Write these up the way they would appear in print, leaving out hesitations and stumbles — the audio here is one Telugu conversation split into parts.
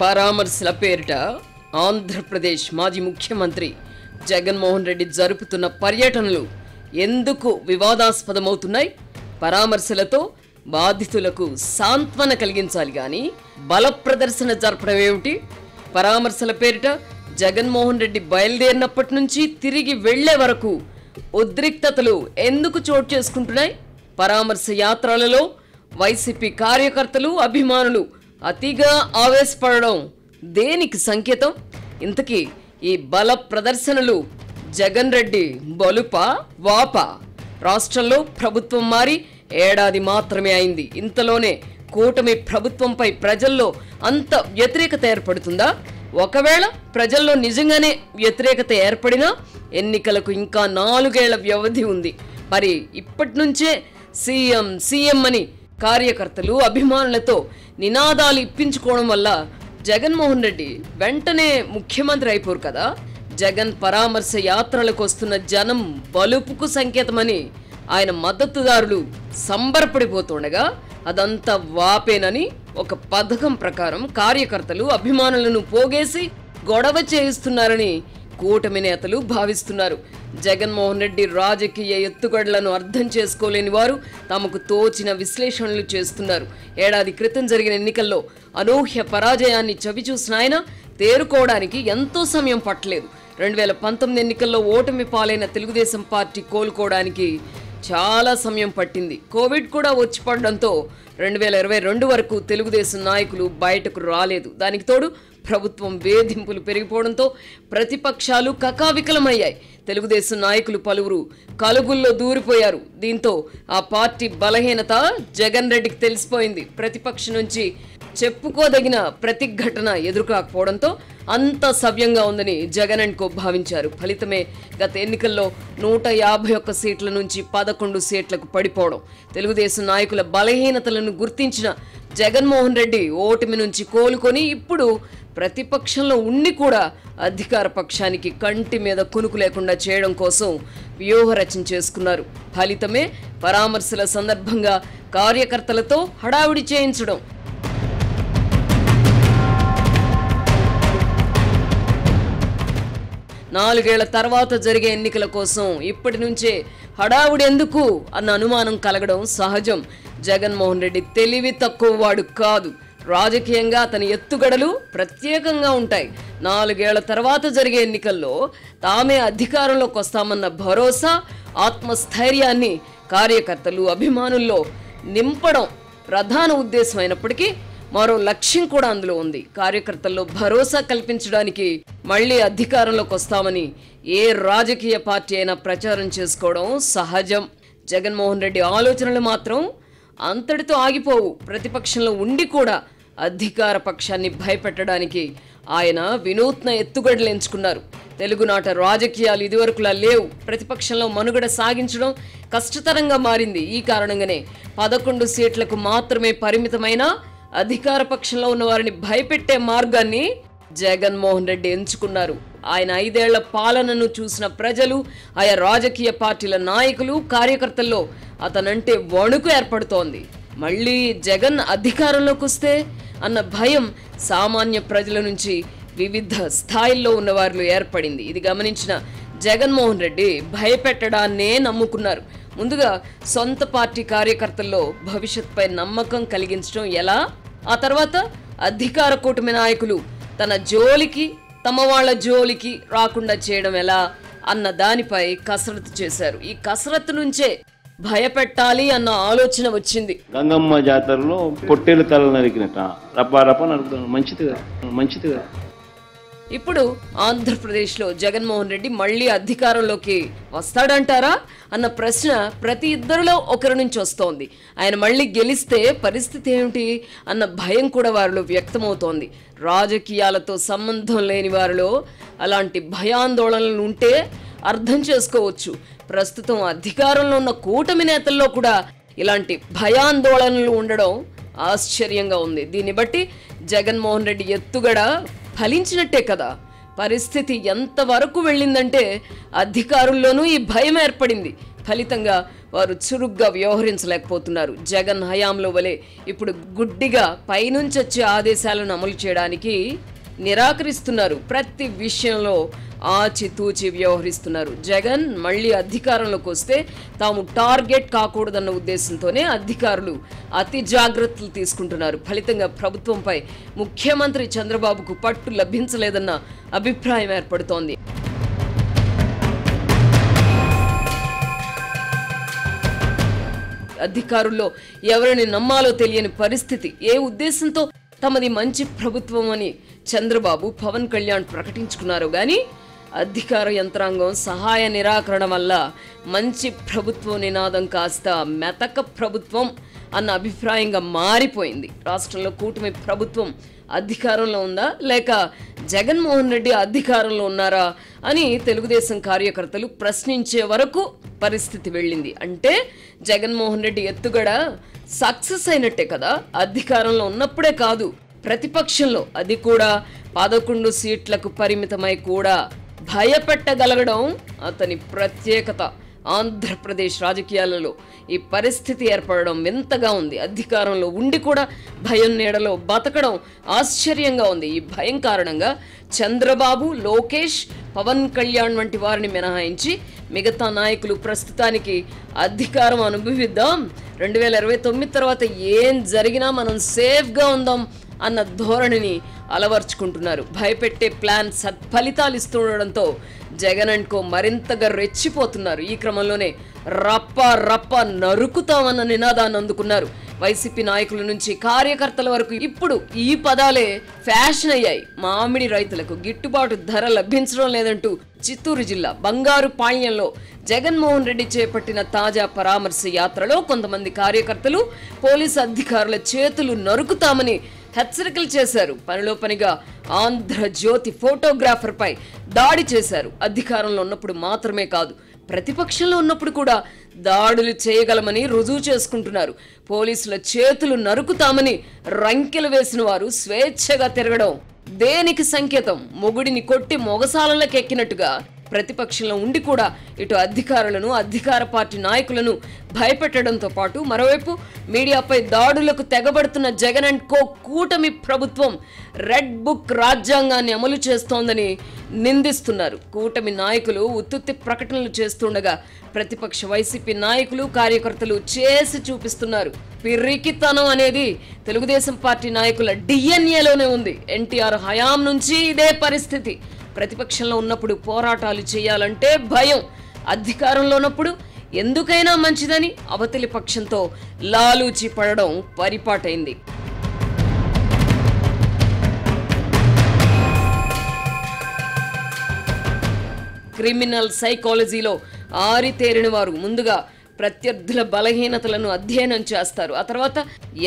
పరామర్శల పేరిట ఆంధ్రప్రదేశ్ మాజీ ముఖ్యమంత్రి జగన్మోహన్ రెడ్డి జరుపుతున్న పర్యటనలు ఎందుకు వివాదాస్పదమవుతున్నాయి? పరామర్శలతో బాధితులకు సాంత్వన కలిగించాలి గాని బల ప్రదర్శన జరపడం ఏమిటి? పరామర్శల పేరిట జగన్మోహన్ రెడ్డి బయలుదేరినప్పటి నుంచి తిరిగి వెళ్లే వరకు ఉద్రిక్తతలు ఎందుకు చోటు చేసుకుంటున్నాయి? పరామర్శ యాత్రలలో వైసీపీ కార్యకర్తలు, అభిమానులు అతిగా ఆవేశపడడం దేనికి సంకేతం? ఇంతకీ ఈ బల ప్రదర్శనలు జగన్ రెడ్డి బలుపా వాపా? రాష్ట్రంలో ప్రభుత్వం మారి ఏడాది మాత్రమే అయింది. ఇంతలోనే కూటమి ప్రభుత్వంపై ప్రజల్లో అంత వ్యతిరేకత ఏర్పడుతుందా? ఒకవేళ ప్రజల్లో నిజంగానే వ్యతిరేకత ఏర్పడినా ఎన్నికలకు ఇంకా 4 ఏళ్ల వ్యవధి ఉంది. మరి ఇప్పటి నుంచే సీఎం అని కార్యకర్తలు, అభిమానులతో నినాదాలు ఇప్పించుకోవడం వల్ల జగన్మోహన్ రెడ్డి వెంటనే ముఖ్యమంత్రి అయిపోరు కదా. జగన్ పరామర్శ యాత్రలకు వస్తున్న జనం బలుపుకు సంకేతమని ఆయన మద్దతుదారులు సంబరపడిపోతుండగా అదంతా వాపేనని ఒక పథకం ప్రకారం కార్యకర్తలు, అభిమానులను పోగేసి గొడవ చేయిస్తున్నారని కూటమి నేతలు భావిస్తున్నారు. జగన్మోహన్ రెడ్డి రాజకీయ ఎత్తుగడలను అర్థం చేసుకోలేని వారు తమకు తోచిన విశ్లేషణలు చేస్తున్నారు. ఏడాది క్రితం జరిగిన ఎన్నికల్లో అనూహ్య పరాజయాన్ని చవిచూసిన ఆయన తేరుకోవడానికి ఎంతో సమయం పట్టలేదు. 2019 ఎన్నికల్లో ఓటమి పాలైన తెలుగుదేశం పార్టీ కోలుకోవడానికి చాలా సమయం పట్టింది. కోవిడ్ కూడా వచ్చి పడడంతో 2022 వరకు తెలుగుదేశం నాయకులు బయటకు రాలేదు. దానికి తోడు ప్రభుత్వం వేధింపులు పెరిగిపోవడంతో ప్రతిపక్షాలు కకావికలమయ్యాయి. తెలుగుదేశం నాయకులు పలువురు కలుగుల్లో దూరిపోయారు. దీంతో ఆ పార్టీ బలహీనత జగన్ రెడ్డికి తెలిసిపోయింది. ప్రతిపక్షం నుంచి చెప్పుకోదగిన ప్రతిఘటన ఎదురుకాకపోవడంతో అంత సవ్యంగా ఉందని జగన్ అండ్ కో భావించారు. ఫలితమే గత ఎన్నికల్లో 151 సీట్ల నుంచి 11 సీట్లకు పడిపోవడం. తెలుగుదేశం నాయకుల బలహీనతలను గుర్తించిన జగన్మోహన్ రెడ్డి ఓటమి నుంచి కోలుకొని ఇప్పుడు ప్రతిపక్షంలో ఉండి కూడా అధికార పక్షానికి కంటి మీద కునుకు లేకుండా చేయడం కోసం వ్యూహరచన చేసుకున్నారు. ఫలితమే పరామర్శల సందర్భంగా కార్యకర్తలతో హడావుడి చేయించడం. నాలుగేళ్ల తర్వాత జరిగే ఎన్నికల కోసం ఇప్పటి నుంచే హడావుడి ఎందుకు అన్న అనుమానం కలగడం సహజం. జగన్మోహన్ రెడ్డి తెలివి తక్కువ వాడు కాదు. రాజకీయంగా అతని ఎత్తుగడలు ప్రత్యేకంగా ఉంటాయి. 4 ఏళ్ల తర్వాత జరిగే ఎన్నికల్లో తామే అధికారంలోకి వస్తామన్న భరోసా, ఆత్మస్థైర్యాన్ని కార్యకర్తలు, అభిమానుల్లో నింపడం ప్రధాన ఉద్దేశం అయినప్పటికీ మరో లక్ష్యం కూడా అందులో ఉంది. కార్యకర్తల్లో భరోసా కల్పించడానికి మళ్లీ అధికారంలోకి వస్తామని ఏ రాజకీయ పార్టీ అయినా ప్రచారం చేసుకోవడం సహజం. జగన్మోహన్ రెడ్డి ఆలోచనలు మాత్రం అంతటితో ఆగిపోవు. ప్రతిపక్షంలో ఉండి కూడా అధికార పక్షాన్ని భయపెట్టడానికి ఆయన వినూత్న ఎత్తుగడలు ఎంచుకున్నారు. తెలుగునాట రాజకీయాలు ఇదివరకులా లేవు. ప్రతిపక్షంలో మనుగడ సాగించడం కష్టతరంగా మారింది. ఈ కారణంగానే 11 సీట్లకు మాత్రమే పరిమితమైన అధికార పక్షంలో ఉన్న వారిని భయపెట్టే మార్గాన్ని జగన్మోహన్ రెడ్డి ఎంచుకున్నారు. ఆయన 5 ఏళ్ల పాలనను చూసిన ప్రజలు, ఆయా రాజకీయ పార్టీల నాయకులు, కార్యకర్తల్లో అతనంటే వణుకు ఏర్పడుతోంది. మళ్ళీ జగన్ అధికారంలోకి వస్తే అన్న భయం సామాన్య ప్రజల నుంచి వివిధ స్థాయిల్లో ఉన్న వారిలో ఏర్పడింది. ఇది గమనించిన జగన్మోహన్ రెడ్డి భయపెట్టడాన్నే నమ్ముకున్నారు. ముందుగా సొంత పార్టీ కార్యకర్తల్లో భవిష్యత్పై నమ్మకం కలిగించడం ఎలా, ఆ తర్వాత అధికార కూటమి నాయకులు తన జోలికి, తమ వాళ్ళ జోలికి రాకుండా చేయడం ఎలా అన్న దానిపై కసరత్తు చేశారు. ఈ కసరత్తు నుంచే భయపెట్టాలి అన్న ఆలోచన వచ్చింది. గంగమ్మ జాతరలో పొట్టేలు తల నరికినట్ట రపా నరుకుతాను. మంచిదిగా ఇప్పుడు ఆంధ్రప్రదేశ్లో జగన్మోహన్ రెడ్డి మళ్లీ అధికారంలోకి వస్తాడంటారా అన్న ప్రశ్న ప్రతి ఇద్దరిలో ఒకరి నుంచి వస్తోంది. ఆయన మళ్లీ గెలిస్తే పరిస్థితి ఏమిటి అన్న భయం కూడా వారిలో వ్యక్తమవుతోంది. రాజకీయాలతో సంబంధం లేని వారిలో అలాంటి భయాందోళనలు ఉంటే అర్థం చేసుకోవచ్చు. ప్రస్తుతం అధికారంలో ఉన్న కూటమి నేతల్లో కూడా ఇలాంటి భయాందోళనలు ఉండడం ఆశ్చర్యంగా ఉంది. దీన్ని బట్టి జగన్మోహన్ రెడ్డి ఎత్తుగడ ఫలించినట్టే కదా. పరిస్థితి ఎంతవరకు వెళ్ళిందంటే అధికారుల్లోనూ ఈ భయం ఏర్పడింది. ఫలితంగా వారు చురుగ్గా వ్యవహరించలేకపోతున్నారు. జగన్ హయాంలో వలె ఇప్పుడు గుడ్డిగా పైనుంచి వచ్చే ఆదేశాలను అమలు చేయడానికి నిరాకరిస్తున్నారు. ప్రతి విషయంలో ఆచితూచి వ్యవహరిస్తున్నారు. జగన్ మళ్ళీ అధికారంలోకి వస్తే తాము టార్గెట్ కాకూడదన్న ఉద్దేశంతోనే అధికారులు అతి జాగ్రత్తలు తీసుకుంటున్నారు. ఫలితంగా ప్రభుత్వంపై ముఖ్యమంత్రి చంద్రబాబుకు పట్టు లభించలేదన్న అభిప్రాయం ఏర్పడుతోంది. అధికారుల్లో ఎవరిని నమ్మాలో తెలియని పరిస్థితి. ఏ ఉద్దేశంతో తమది మంచి ప్రభుత్వం అని చంద్రబాబు, పవన్ కళ్యాణ్ ప్రకటించుకున్నారు గాని అధికార యంత్రాంగం సహాయ నిరాకరణ వల్ల మంచి ప్రభుత్వం నినాదం కాస్త మెతక ప్రభుత్వం అన్న అభిప్రాయంగా మారిపోయింది. రాష్ట్రంలో కూటమి ప్రభుత్వం అధికారంలో ఉందా లేక జగన్మోహన్ రెడ్డి అధికారంలో ఉన్నారా అని తెలుగుదేశం కార్యకర్తలు ప్రశ్నించే వరకు పరిస్థితి వెళ్ళింది. అంటే జగన్మోహన్ రెడ్డి ఎత్తుగడ సక్సెస్ అయినట్టే కదా. అధికారంలో ఉన్నప్పుడే కాదు, ప్రతిపక్షంలో, అది కూడా 11 సీట్లకు పరిమితమై కూడా భయపెట్టగలగడం అతని ప్రత్యేకత. ఆంధ్రప్రదేశ్ రాజకీయాలలో ఈ పరిస్థితి ఏర్పడడం వింతగా ఉంది. అధికారంలో ఉండి కూడా భయం నీడలో బతకడం ఆశ్చర్యంగా ఉంది. ఈ భయం కారణంగా చంద్రబాబు, లోకేష్, పవన్ కళ్యాణ్ వంటి వారిని మినహాయించి మిగతా నాయకులు ప్రస్తుతానికి అధికారం అనుభవిద్దాం, 2029 తర్వాత ఏం జరిగినా మనం సేఫ్గా ఉందాం అన్న ధోరణిని అలవర్చుకుంటున్నారు. భయపెట్టే ప్లాన్ సత్ఫలితాలు ఇస్తుండడంతో జగన్ అండ్ కో మరింతగా రెచ్చిపోతున్నారు. ఈ క్రమంలోనే రప్ప రప్ప నరుకుతామన్న నినాదాన్ని అందుకున్నారు. వైసీపీ నాయకుల నుంచి కార్యకర్తల వరకు ఇప్పుడు ఈ పదాలే ఫ్యాషన్ అయ్యాయి. మామిడి రైతులకు గిట్టుబాటు ధర లభించడం లేదంటూ చిత్తూరు జిల్లా బంగారుపాళ్యంలో జగన్మోహన్ రెడ్డి చేపట్టిన తాజా పరామర్శ యాత్రలో కొంతమంది కార్యకర్తలు పోలీసు అధికారుల చేతులు నరుకుతామని హెచ్చరికలు చేశారు. పనిలో పనిగా ఆంధ్రజ్యోతి ఫోటోగ్రాఫర్ పై దాడి చేశారు. అధికారంలో ఉన్నప్పుడు మాత్రమే కాదు, ప్రతిపక్షంలో ఉన్నప్పుడు కూడా దాడులు చేయగలమని రుజువు చేసుకుంటున్నారు. పోలీసుల చేతులు నరుకుతామని రంకెలు వేసిన వారు స్వేచ్ఛగా తిరగడం దేనికి సంకేతం? మొగుడిని కొట్టి మొగసాలలోకి ఎక్కినట్టుగా ప్రతిపక్షంలో ఉండి కూడా ఇటు అధికారులను, అధికార పార్టీ నాయకులను భయపెట్టడంతో పాటు మరోవైపు మీడియాపై దాడులకు తెగబడుతున్న జగన్ అండ్ కో కూటమి ప్రభుత్వం రెడ్ బుక్ రాజ్యాంగాన్ని అమలు చేస్తోందని నిందిస్తున్నారు. కూటమి నాయకులు ఉత్తుత్తి ప్రకటనలు చేస్తుండగా ప్రతిపక్ష వైసీపీ నాయకులు, కార్యకర్తలు చేసి చూపిస్తున్నారు. పిరికితనం అనేది తెలుగుదేశం పార్టీ నాయకుల డిఎన్ఏలోనే ఉంది. ఎన్టీఆర్ హయాం నుంచి ఇదే పరిస్థితి. ప్రతిపక్షంలో ఉన్నప్పుడు పోరాటాలు చేయాలంటే భయం, అధికారంలో ఉన్నప్పుడు ఎందుకైనా మంచిదని అవతలి పక్షంతో లాలూచి పడడం పరిపాటైంది. క్రిమినల్ సైకాలజీలో ఆరితేరిన వారు ముందుగా ప్రత్యర్థుల బలహీనతలను అధ్యయనం చేస్తారు. ఆ తర్వాత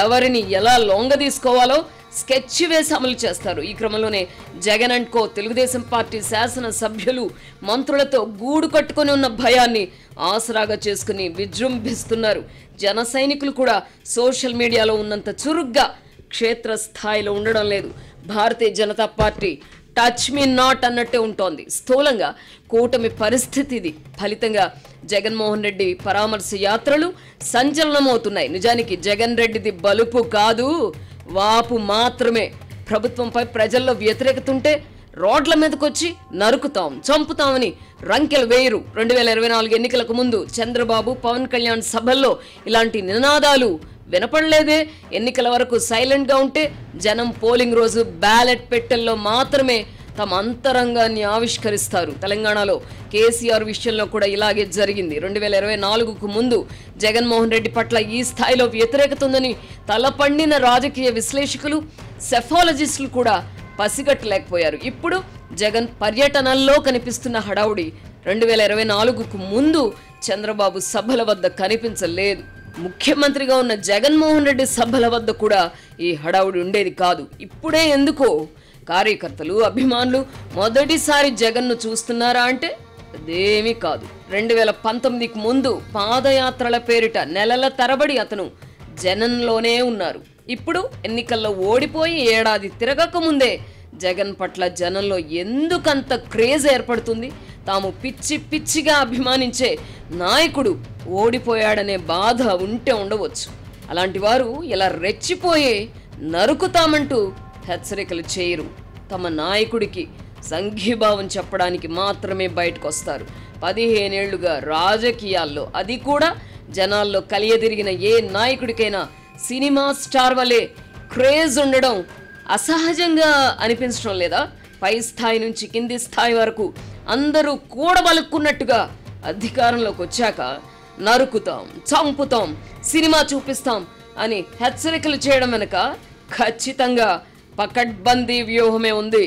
ఎవరిని ఎలా లొంగదీసుకోవాలో స్కెచ్ వేసి అమలు చేస్తారు. ఈ క్రమంలోనే Jagan and co Telugu Desam party శాసన సభ్యులు, మంత్రులతో గూడు కట్టుకుని ఉన్న భయాన్ని ఆసరాగా చేసుకుని విజృంభిస్తున్నారు. జన సైనికులు కూడా సోషల్ మీడియాలో ఉన్నంత చురుగ్గా క్షేత్రస్థాయిలో ఉండడం లేదు. Bharatiya Janata party touch me not అన్నట్టే ఉంటోంది. స్థూలంగా కూటమి పరిస్థితి ఇది. ఫలితంగా జగన్మోహన్ రెడ్డి పరామర్శ యాత్రలు సంచలనమవుతున్నాయి. నిజానికి జగన్ రెడ్డిది బలుపు కాదు, వాపు మాత్రమే. ప్రభుత్వంపై ప్రజల్లో వ్యతిరేకత ఉంటే రోడ్ల మీదకొచ్చి నరుకుతాం, చంపుతామని రంకెలు వేయరు. 2024 ఎన్నికలకు ముందు చంద్రబాబు, పవన్ కళ్యాణ్ సభల్లో ఇలాంటి నినాదాలు వినపడలేదే. ఎన్నికల వరకు సైలెంట్గా ఉంటే జనం పోలింగ్ రోజు బ్యాలెట్ పెట్టెల్లో మాత్రమే తమ అంతరంగాన్ని ఆవిష్కరిస్తారు. తెలంగాణలో కేసీఆర్ విషయంలో కూడా ఇలాగే జరిగింది. 2024కు ముందు జగన్మోహన్ రెడ్డి పట్ల ఈ స్థాయిలో వ్యతిరేకత ఉందని తలపండిన రాజకీయ విశ్లేషకులు, సెఫాలజిస్టులు కూడా పసిగట్టలేకపోయారు. ఇప్పుడు జగన్ పర్యటనల్లో కనిపిస్తున్న హడావుడి 2024కు ముందు చంద్రబాబు సభల వద్ద కనిపించలేదు. ముఖ్యమంత్రిగా ఉన్న జగన్మోహన్ రెడ్డి సభల వద్ద కూడా ఈ హడావుడి ఉండేది కాదు. ఇప్పుడే ఎందుకో కార్యకర్తలు, అభిమానులు మొదటిసారి జగన్ను చూస్తున్నారా అంటే అదేమీ కాదు. 2019కి ముందు పాదయాత్రల పేరిట నెలల తరబడి అతను జనంలోనే ఉన్నారు. ఇప్పుడు ఎన్నికల్లో ఓడిపోయి ఏడాది తిరగక ముందే జగన్ పట్ల జనంలో ఎందుకంత క్రేజ్ ఏర్పడుతుంది? తాము పిచ్చి పిచ్చిగా అభిమానించే నాయకుడు ఓడిపోయాడనే బాధ ఉంటే ఉండవచ్చు. అలాంటి వారు ఇలా రెచ్చిపోయే నరుకుతామంటూ హెచ్చరికలు చేయరు. తమ నాయకుడికి సంఘీభావం చెప్పడానికి మాత్రమే బయటకు వస్తారు. 15 ఏళ్లుగా రాజకీయాల్లో, అది కూడా జనాల్లో కలియదిరిగిన ఏ నాయకుడికైనా సినిమా స్టార్ వలె క్రేజ్ ఉండడం అసహజంగా అనిపించడం లేదా? పై స్థాయి నుంచి కింది స్థాయి వరకు అందరూ కూడబలుక్కున్నట్టుగా అధికారంలోకి వచ్చాక నరుకుతాం, చంపుతాం, సినిమా చూపిస్తాం అని హెచ్చరికలు చేయడం వెనుక ఖచ్చితంగా పకడ్బందీ వ్యూహమే ఉంది.